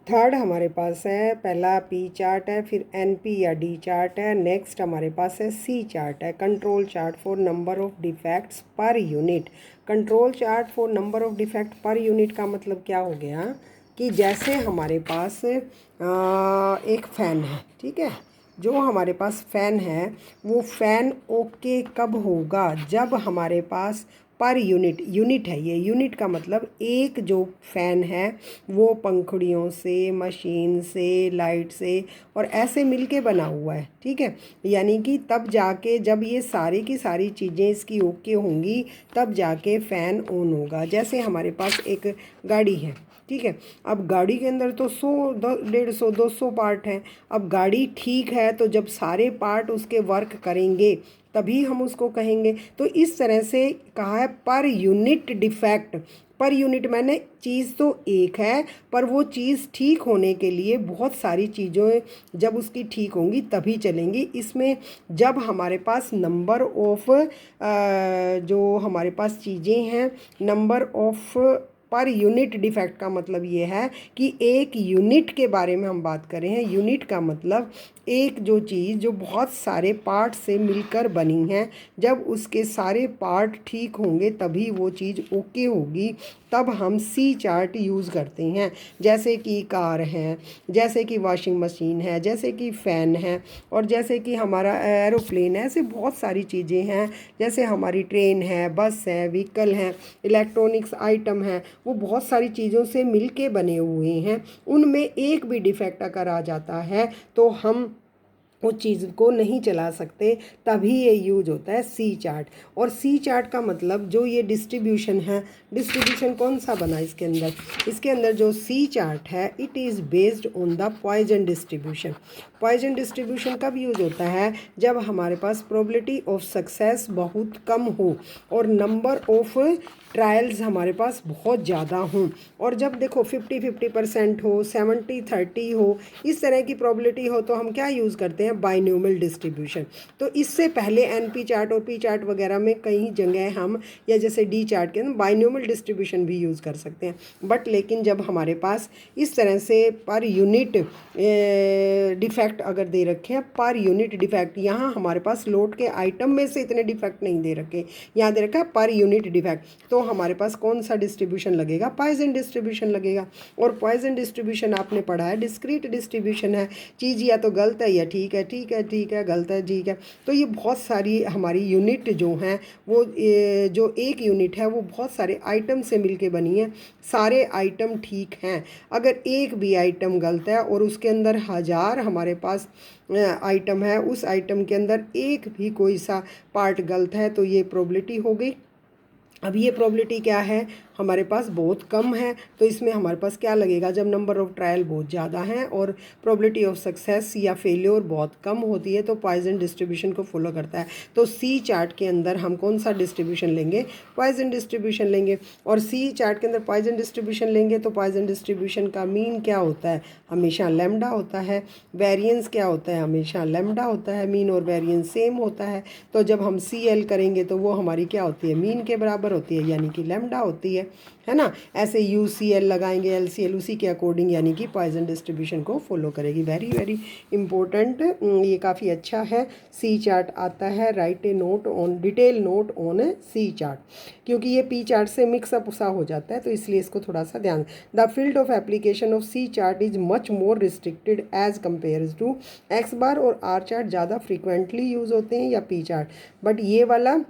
Third हमारे पास है, पहला पी चार्ट है, फिर एन पी या डी चार्ट है। नेक्स्ट हमारे पास है सी चार्ट है, control chart for number of defects per unit. Control chart for number of defect per unit का मतलब क्या हो गया कि जैसे हमारे पास एक फ़ैन है, ठीक है, जो हमारे पास फ़ैन है वो फ़ैन ओके कब होगा, जब हमारे पास पर यूनिट, यूनिट है ये, यूनिट का मतलब एक जो फ़ैन है वो पंखुड़ियों से, मशीन से, लाइट से और ऐसे मिलके बना हुआ है, ठीक है। यानी कि तब जाके जब ये सारी की सारी चीज़ें इसकी ओके होंगी तब जाके फ़ैन ऑन होगा। जैसे हमारे पास एक गाड़ी है, ठीक है, अब गाड़ी के अंदर तो 100, 150, 200 पार्ट हैं। अब गाड़ी ठीक है तो जब सारे पार्ट उसके वर्क करेंगे तभी हम उसको कहेंगे। तो इस तरह से कहा है per unit defect. Per unit मैंने चीज़ तो एक है पर वो चीज़ ठीक होने के लिए बहुत सारी चीज़ें जब उसकी ठीक होंगी तभी चलेंगी। इसमें जब हमारे पास नंबर ऑफ जो हमारे पास चीज़ें हैं, number of per unit defect का मतलब ये है कि एक यूनिट के बारे में हम बात कर रहे हैं। यूनिट का मतलब एक जो चीज़ जो बहुत सारे पार्ट से मिलकर बनी है, जब उसके सारे पार्ट ठीक होंगे तभी वो चीज़ ओके होगी, तब हम सी चार्ट यूज़ करते हैं। जैसे कि कार है, जैसे कि वॉशिंग मशीन है, जैसे कि फ़ैन है और जैसे कि हमारा एरोप्लेन है। ऐसे बहुत सारी चीज़ें हैं, जैसे हमारी ट्रेन है, बस है, व्हीकल हैं, इलेक्ट्रॉनिक्स आइटम है, वो बहुत सारी चीज़ों से मिलके बने हुए हैं। उनमें एक भी डिफेक्ट अगर आ जाता है तो हम उस चीज़ को नहीं चला सकते, तभी ये यूज होता है सी चार्ट। और सी चार्ट का मतलब जो ये डिस्ट्रीब्यूशन है, डिस्ट्रीब्यूशन कौन सा बना इसके अंदर, इसके अंदर जो सी चार्ट है it is based on the Poisson distribution. Poisson distribution कब यूज होता है, जब हमारे पास प्रोबेबिलिटी ऑफ सक्सेस बहुत कम हो और नंबर ऑफ ट्रायल्स हमारे पास बहुत ज़्यादा हों। और जब देखो 50-50% हो, 70-30 हो, इस तरह की प्रोबेबिलिटी हो तो हम क्या यूज़ करते हैं, बाइनोमियल डिस्ट्रीब्यूशन। तो इससे पहले एनपी चार्ट और पी चार्ट वगैरह में कई जगह हम, या जैसे डी चार्ट के अंदर बाइनोमियल डिस्ट्रीब्यूशन भी यूज़ कर सकते हैं। बट लेकिन जब हमारे पास इस तरह से पर यूनिट डिफेक्ट अगर दे रखे हैं, पर यूनिट डिफेक्ट, यहाँ हमारे पास लोड के आइटम में से इतने डिफेक्ट नहीं दे रखे, यहाँ दे रखा है पर यूनिट डिफेक्ट, तो हमारे पास कौन सा डिस्ट्रीब्यूशन लगेगा, पॉइजन डिस्ट्रीब्यूशन लगेगा। और पॉइजन डिस्ट्रीब्यूशन आपने पढ़ा है डिस्क्रीट डिस्ट्रीब्यूशन है, चीज़ या तो गलत है या ठीक है, ठीक है ठीक है, गलत है ठीक है। तो ये बहुत सारी हमारी यूनिट जो हैं वो जो एक यूनिट है वो बहुत सारे आइटम से मिलके बनी है, सारे आइटम ठीक हैं। अगर एक भी आइटम गलत है और उसके अंदर हज़ार हमारे पास आइटम है, उस आइटम के अंदर एक भी कोई सा पार्ट गलत है तो ये प्रोबेबिलिटी हो गई। अब ये प्रोबेबिलिटी क्या है, हमारे पास बहुत कम है, तो इसमें हमारे पास क्या लगेगा, जब नंबर ऑफ़ ट्रायल बहुत ज़्यादा हैं और प्रोबेबिलिटी ऑफ सक्सेस या फेलियर बहुत कम होती है तो पॉइजन डिस्ट्रीब्यूशन को फॉलो करता है। तो सी चार्ट के अंदर हम कौन सा डिस्ट्रीब्यूशन लेंगे, पॉइजन डिस्ट्रीब्यूशन लेंगे। और सी चार्ट के अंदर पॉइजन डिस्ट्रीब्यूशन लेंगे तो पॉइजन डिस्ट्रीब्यूशन का मीन क्या होता है, हमेशा लैम्डा होता है। वेरिएंस क्या होता है, हमेशा लैम्डा होता है। मीन और वेरिएंस सेम होता है। तो जब हम सी एल करेंगे तो वो हमारी क्या होती है, मीन के बराबर होती है, यानी कि लैम्डा होती है ना। ऐसे यू सी एल लगाएंगे, एल सी एल उसी के अकॉर्डिंग, यानी कि पॉइजन डिस्ट्रीब्यूशन को फॉलो करेगी। वेरी वेरी इंपॉर्टेंट, ये काफ़ी अच्छा है। सी चार्ट आता है, write a note on, detail note on C chart, क्योंकि ये पी चार्ट से मिक्सअप सा हो जाता है तो इसलिए इसको थोड़ा सा ध्यान। The field of application of C chart is much more restricted as compare to x bar और आर चार्ट। ज़्यादा फ्रीक्वेंटली यूज़ होते हैं या पी चार्ट, बट ये वाला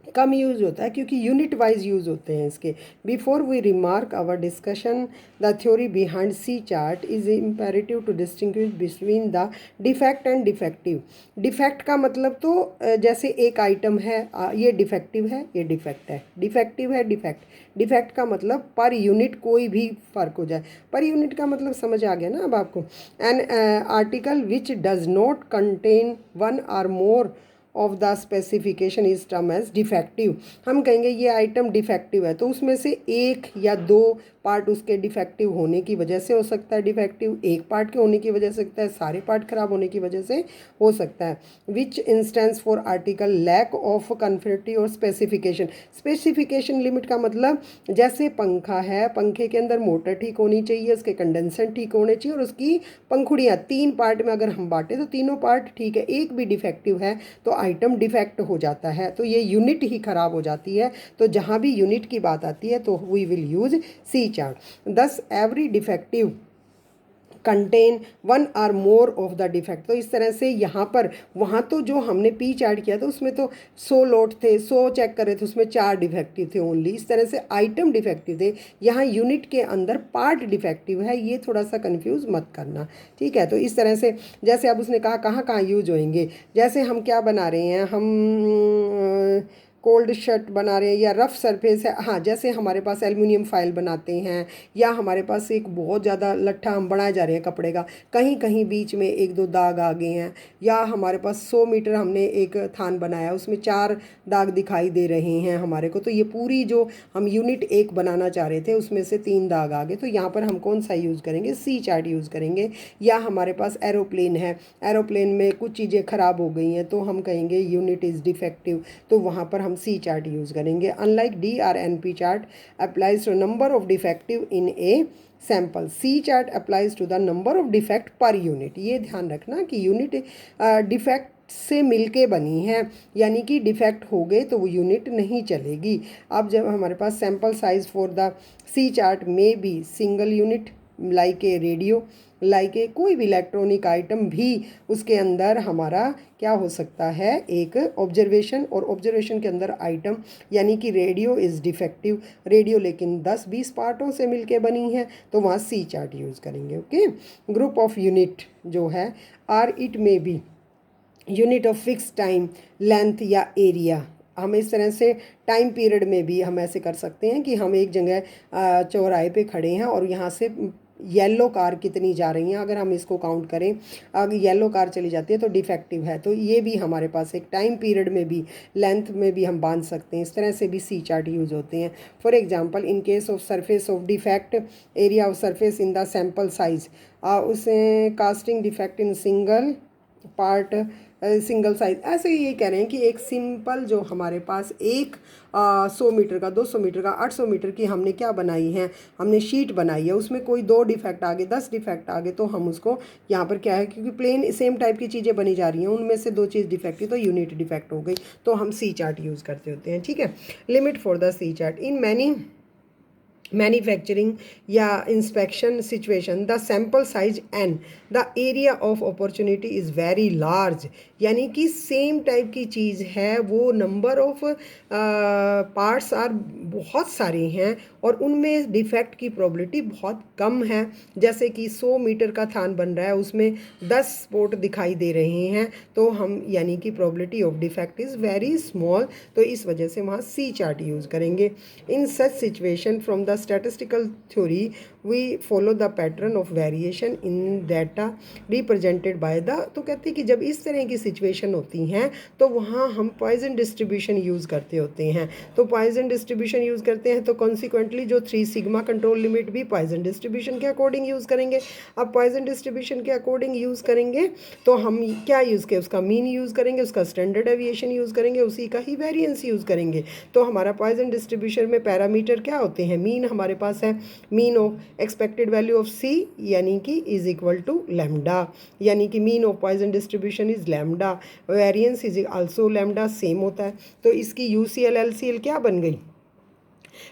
कम यूज़ होता है क्योंकि यूनिट वाइज यूज़ होते हैं इसके। Before we remark our discussion the theory behind C chart is imperative to distinguish between the defect and defective. Defect का मतलब तो जैसे एक आइटम है, ये डिफेक्टिव है, ये डिफेक्ट है, डिफेक्टिव है, डिफेक्ट। डिफेक्ट का मतलब पर यूनिट कोई भी फ़र्क हो जाए। पर यूनिट का मतलब समझ आ गया ना अब आपको। An article which does not contain one or more of the specification is term as defective. हम कहेंगे ये आइटम डिफेक्टिव है तो उसमें से एक या दो पार्ट उसके डिफेक्टिव होने की वजह से हो सकता है डिफेक्टिव, एक पार्ट के होने की वजह से सकता है, सारे पार्ट खराब होने की वजह से हो सकता है। Which instance for article lack of conformity और स्पेसिफिकेशन। स्पेसिफिकेशन लिमिट का मतलब जैसे पंखा है, पंखे के अंदर मोटर ठीक होनी चाहिए, उसके कंडेंसर ठीक होने चाहिए और उसकी पंखुड़ियाँ, 3 पार्ट में अगर हम बांटें तो तीनों पार्ट ठीक है, एक भी डिफेक्टिव है तो आइटम डिफेक्ट हो जाता है, तो ये यूनिट ही खराब हो जाती है। तो जहाँ भी यूनिट की बात आती है तो we will use C chart. Thus every defective contain one or more of the defect. तो इस तरह से यहाँ पर, वहाँ तो जो हमने पी चार्ट किया था उसमें तो 100 लोट थे, 100 चेक कर रहे थे, उसमें 4 डिफेक्टिव थे ओनली। इस तरह से आइटम डिफेक्टिव थे, यहाँ यूनिट के अंदर पार्ट डिफेक्टिव है, ये थोड़ा सा कंफ्यूज मत करना, ठीक है। तो इस तरह से जैसे अब उसने कहा कहाँ कहाँ यूज होंगे, जैसे हम क्या बना रहे हैं, हम कोल्ड शर्ट बना रहे हैं या रफ़ सरफेस है, हाँ जैसे हमारे पास एल्युमिनियम फाइल बनाते हैं या हमारे पास एक बहुत ज़्यादा लट्ठा हम बनाए जा रहे हैं कपड़े का, कहीं कहीं बीच में 1-2 दाग आ गए हैं, या हमारे पास 100 मीटर हमने एक थान बनाया उसमें 4 दाग दिखाई दे रहे हैं हमारे को, तो ये पूरी जो हम यूनिट 1 बनाना चाह रहे थे उसमें से 3 दाग आ गए, तो यहाँ पर हम कौन सा यूज़ करेंगे, सी चार्ट यूज़ करेंगे। या हमारे पास एरोप्लेन है, एरोप्लेन में कुछ चीज़ें ख़राब हो गई हैं तो हम कहेंगे यूनिट इज़ डिफेक्टिव, तो वहाँ पर हम सी चार्ट यूज़ करेंगे। Unlike the R N P chart applies to number of defective in a sample, C chart applies to the number of defect per unit. ये ध्यान रखना कि यूनिट डिफेक्ट से मिलके बनी है, यानी कि डिफेक्ट हो गए तो वो यूनिट नहीं चलेगी। अब जब हमारे पास sample size for the C chart में be single unit, like a radio, like a कोई भी इलेक्ट्रॉनिक आइटम भी उसके अंदर हमारा क्या हो सकता है, एक ऑब्जर्वेशन, और ऑब्जर्वेशन के अंदर आइटम, यानी कि रेडियो इज़ डिफेक्टिव, रेडियो लेकिन 10-20 पार्टों से मिलके बनी है तो वहाँ सी चार्ट यूज़ करेंगे। ओके, ग्रुप ऑफ यूनिट जो है or it may be unit of fix time, length या एरिया। हम इस तरह से टाइम पीरियड में भी हम ऐसे कर सकते हैं कि हम एक जगह चौराहे पे खड़े हैं और यहाँ से येलो कार कितनी जा रही हैं, अगर हम इसको काउंट करें, अगर येलो कार चली जाती है तो डिफेक्टिव है, तो ये भी हमारे पास एक टाइम पीरियड में भी, लेंथ में भी हम बांध सकते हैं। इस तरह से भी सी चार्ट यूज़ होते हैं। For example in case of surface of defect, area of surface in the sample size, उसे casting defect in single part single size, ऐसे ही ये कह रहे हैं कि एक सिंपल जो हमारे पास एक 100 मीटर का, 200 मीटर का, 800 मीटर की हमने क्या बनाई है, हमने शीट बनाई है, उसमें कोई 2 डिफेक्ट आ गए, 10 डिफेक्ट आ गए, तो हम उसको यहाँ पर क्या है, क्योंकि प्लेन सेम टाइप की चीज़ें बनी जा रही हैं, उनमें से 2 चीज़ डिफेक्ट है तो यूनिट डिफेक्ट हो गई, तो हम सी चार्ट यूज़ करते होते हैं, ठीक है। Limit for the C chart in many manufacturing या inspection situation the sample size and the area of opportunity is very large, यानी कि सेम टाइप की चीज़ है, वो नंबर ऑफ पार्ट्स आर बहुत सारे हैं और उनमें डिफेक्ट की प्रोबेबिलिटी बहुत कम है। जैसे कि 100 मीटर का थान बन रहा है, उसमें 10 स्पॉट दिखाई दे रहे हैं, तो हम यानी कि probability of defect is very small, तो इस वजह से वहाँ सी चार्ट यूज़ करेंगे। In such situation from the statistical theory we follow the pattern of variation in data represented by the, तो कहते हैं कि जब इस तरह की सिचुएशन होती हैं तो वहाँ हम पॉइजन डिस्ट्रीब्यूशन यूज़ करते होते हैं, तो पॉइजन डिस्ट्रीब्यूशन यूज़ करते हैं तो कॉन्सिक्वेंटली जो 3 सिग्मा कंट्रोल लिमिट भी पॉइजन डिस्ट्रीब्यूशन के अकॉर्डिंग यूज़ करेंगे। अब पॉइजन डिस्ट्रीब्यूशन के अकॉर्डिंग यूज़ करेंगे तो हम क्या यूज़ करें, उसका मीन यूज़ करेंगे, उसका स्टैंडर्ड डेविएशन यूज़ करेंगे, उसी का ही वेरिएंस यूज़ करेंगे। तो हमारा पॉइजन डिस्ट्रीब्यूशन में पैरामीटर क्या होते हैं, मीन हमारे पास है, mean of expected value of C यानी कि इज इक्वल टू लैम्डा, यानी कि mean of Poisson distribution is lambda, variance is also lambda, same होता है। तो इसकी यूसीएल एलसीएल क्या बन गई,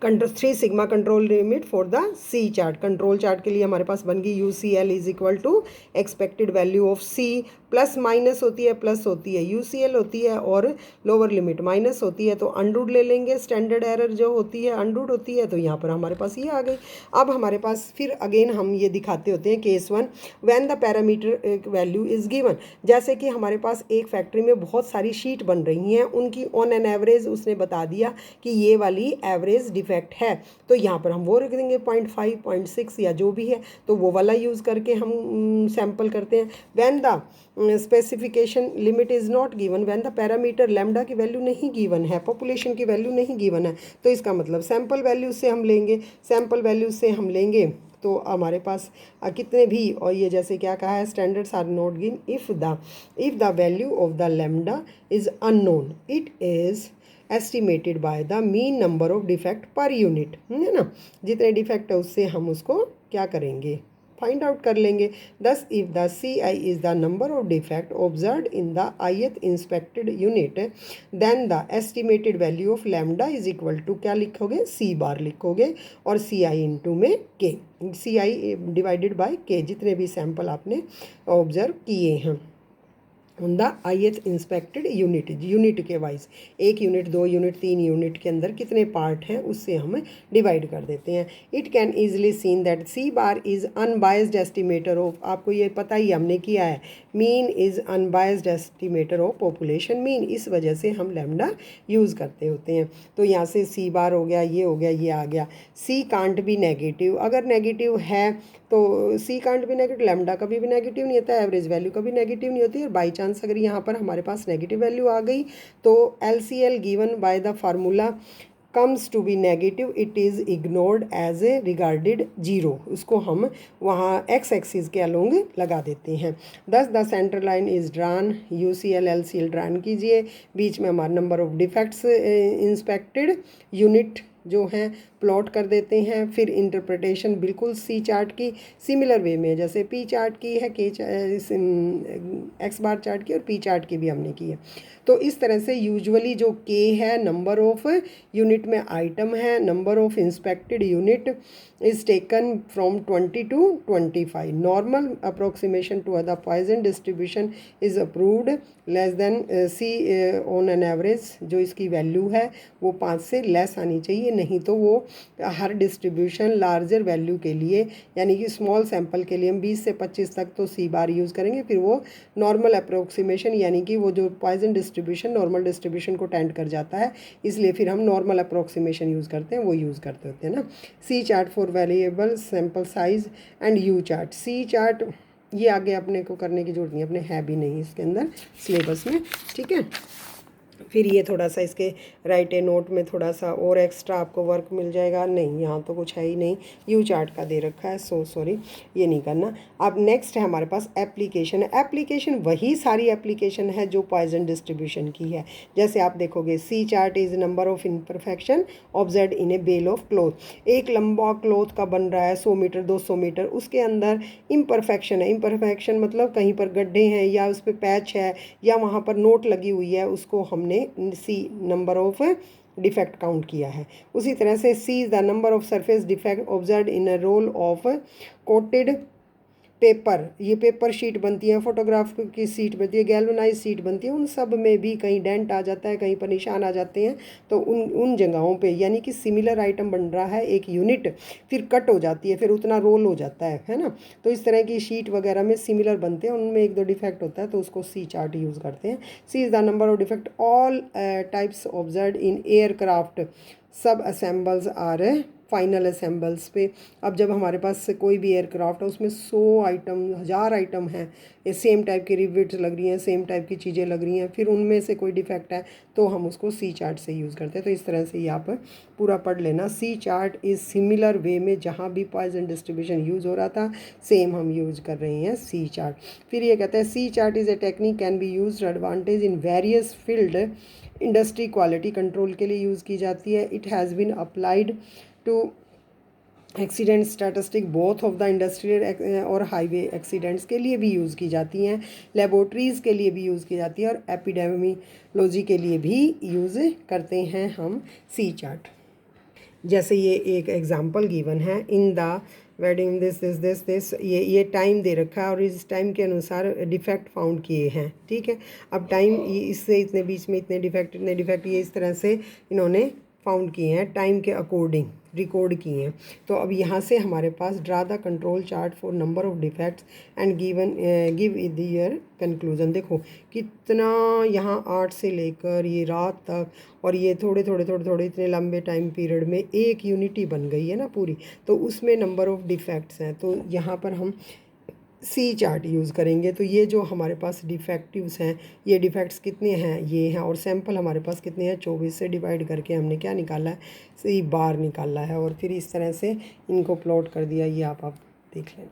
3 sigma control limit for the C chart. Control chart के लिए हमारे पास बन गई UCL is equal to expected value of C, plus minus होती है, प्लस होती है, यूसीएल होती है और लोअर लिमिट माइनस होती है, तो अंडरूट ले लेंगे, स्टैंडर्ड एरर जो होती है अंडरूट होती है, तो यहाँ पर हमारे पास ये आ गई। अब हमारे पास फिर अगेन हम ये दिखाते होते हैं case 1 when the parameter value is given, जैसे कि हमारे पास एक फैक्ट्री में बहुत सारी शीट बन रही हैं, उनकी ऑन एन एवरेज उसने बता दिया कि ये वाली एवरेज अनबायस्ड डिफेक्ट है तो यहाँ पर हम वो रख देंगे 0.5 0.6 या जो भी है, तो वो वाला यूज़ करके हम सैम्पल करते हैं। When the specification limit is not given, when the parameter lambda की वैल्यू नहीं गिवन है, पॉपुलेशन की वैल्यू नहीं गिवन है, तो इसका मतलब सैम्पल वैल्यू से हम लेंगे, सैम्पल वैल्यू से हम लेंगे तो हमारे पास कितने भी, और ये जैसे क्या कहा है, standards are not given if the value of the lambda is unknown, it is estimated by the mean number of defect per unit, है ना, जितने डिफेक्ट है उससे हम उसको क्या करेंगे, फाइंड आउट कर लेंगे। Thus if the C I is the number of defect observe in the ith inspected unit, then the estimated value of lambda is equal to क्या लिखोगे, सी बार लिखोगे, और सी आई इंटू में के, सी आई डिवाइडेड बाय के, जितने भी सैंपल आपने ऑब्जर्व किए हैं on the ith inspected unit के वाइज, 1 यूनिट 2 यूनिट 3 यूनिट के अंदर कितने पार्ट हैं उससे हम डिवाइड कर देते हैं। It can easily seen that C bar is unbiased estimator of, आपको ये पता ही हमने किया है, mean is unbiased estimator of population mean, इस वजह से हम लैम्डा यूज़ करते होते हैं। तो यहाँ से सी बार हो गया, ये हो गया, ये आ गया। सी कांट बी नेगेटिव, अगर नेगेटिव है तो सी कांट भी नेगेटिव, लैम्डा कभी भी नेगेटिव नहीं होता, एवरेज वैल्यू कभी नेगेटिव नहीं होती, और बाई चांस अगर यहाँ पर हमारे पास नेगेटिव वैल्यू आ गई तो LCL given by the formula comes to be negative, it is ignored as a regarded zero, उसको हम वहाँ एक्स एक्सिस के अलोंग लगा देते हैं। दस the centre line is drawn, UCL LCL drawn कीजिए, बीच में हमारा number of defects inspected unit जो हैं प्लॉट कर देते हैं। फिर इंटरप्रिटेशन बिल्कुल सी चार्ट की सिमिलर वे में, जैसे पी चार्ट की है, के एक्स बार चार्ट की, और पी चार्ट की भी हमने की है। तो इस तरह से यूजुअली जो के है नंबर ऑफ यूनिट में आइटम है, number of inspected unit is taken from 20 to 25, normal approximation to the Poisson distribution is approved less than C on an average, जो इसकी वैल्यू है वो 5 से लेस आनी चाहिए, नहीं तो वो हर डिस्ट्रीब्यूशन लार्जर वैल्यू के लिए, यानी कि स्मॉल सैंपल के लिए हम 20 से 25 तक तो सी बार यूज़ करेंगे, फिर वो नॉर्मल अप्रोक्सीमेशन, यानी कि वो जो पॉइजन डिस्ट्रीब्यूशन नॉर्मल डिस्ट्रीब्यूशन को टेंड कर जाता है, इसलिए फिर हम नॉर्मल अप्रोक्सीमेशन यूज़ करते हैं, वो यूज़ करते होते हैं ना। C chart for variable sample size and U chart, C chart ये आगे अपने को करने की जरूरत नहीं, अपने है भी नहीं इसके अंदर सिलेबस में, ठीक है। फिर ये थोड़ा सा इसके राइट ए नोट में थोड़ा सा और एक्स्ट्रा आपको वर्क मिल जाएगा, नहीं यहाँ तो कुछ है ही नहीं, यू चार्ट का दे रखा है, सो सॉरी ये नहीं करना। अब नेक्स्ट है हमारे पास एप्लीकेशन, एप्लीकेशन वही सारी एप्लीकेशन है जो पॉइजन डिस्ट्रीब्यूशन की है। जैसे आप देखोगे C chart is number of imperfection observe in a bale of cloth, एक लंबा क्लॉथ का बन रहा है 100 मीटर 200 मीटर, उसके अंदर इम्परफेक्शन है, इम्परफेक्शन मतलब कहीं पर गड्ढे हैं या उस पर पैच है या वहाँ पर नोट लगी हुई है, उसको हमने C number of defect count किया है। उसी तरह से C is the number of surface defect observe in a roll of coated paper, ये पेपर शीट बनती है, फोटोग्राफ की सीट बनती है, गैल्वेनाइज सीट बनती है, उन सब में भी कहीं डेंट आ जाता है, कहीं पर निशान आ जाते हैं, तो उन जगहों पे यानी कि सिमिलर आइटम बन रहा है एक यूनिट, फिर कट हो जाती है, फिर उतना रोल हो जाता है ना। तो इस तरह की शीट वगैरह में सिमिलर बनते हैं, उनमें एक दो डिफेक्ट होता है तो उसको सी चार्ट यूज़ करते हैं। C is the number of defect all types observe in aircraft subassemblies or final assemblies पे। अब जब हमारे पास से कोई भी एयरक्राफ्ट है उसमें 100 आइटम 1000 आइटम हैं, ये सेम टाइप की रिविट्स लग रही हैं, सेम टाइप की चीज़ें लग रही हैं, फिर उनमें से कोई डिफेक्ट है तो हम उसको सी चार्ट से यूज़ करते हैं। तो इस तरह से ये आप पूरा पढ़ लेना। सी चार्ट इज़ सिमिलर वे में जहाँ भी पॉइजन डिस्ट्रीब्यूशन यूज़ हो रहा था सेम हम यूज़ कर रहे हैं सी चार्ट। फिर ये कहते हैं C chart is a technique can be use advantage in various field, industry quality control के लिए यूज़ की जाती है। It has been applied to accident statistic both of the industrial और हाईवे एक्सीडेंट्स के लिए भी यूज़ की जाती हैं, लेबोरेटरीज़ के लिए भी यूज़ की जाती है, और एपिडेमियोलॉजी के लिए भी यूज़ करते हैं हम सी चार्ट। जैसे ये एक एग्जांपल गिवन है, इन द वेडिंग दिस ये टाइम दे रखा है और इस टाइम के अनुसार डिफेक्ट फाउंड किए हैं, ठीक है। अब टाइम इससे इतने बीच में इतने डिफेक्ट ये इस तरह से इन्होंने फाउंड किए हैं, टाइम के अकॉर्डिंग रिकॉर्ड किए हैं। तो अब यहाँ से हमारे पास draw the control chart for number of defects and give your conclusion. देखो कितना यहाँ 8 से लेकर ये रात तक, और ये थोड़े थोड़े थोड़े थोड़े इतने लंबे टाइम पीरियड में एक यूनिटी बन गई है ना पूरी, तो उसमें नंबर ऑफ़ डिफेक्ट्स हैं। तो यहाँ पर हम सी चार्ट यूज़ करेंगे। तो ये जो हमारे पास डिफेक्टिव्स हैं, ये डिफेक्ट्स कितने हैं, ये हैं, और सैंपल हमारे पास कितने हैं, 24 से डिवाइड करके हमने क्या निकाला है, सी बार निकाला है, और फिर इस तरह से इनको प्लॉट कर दिया। ये आप देख लें।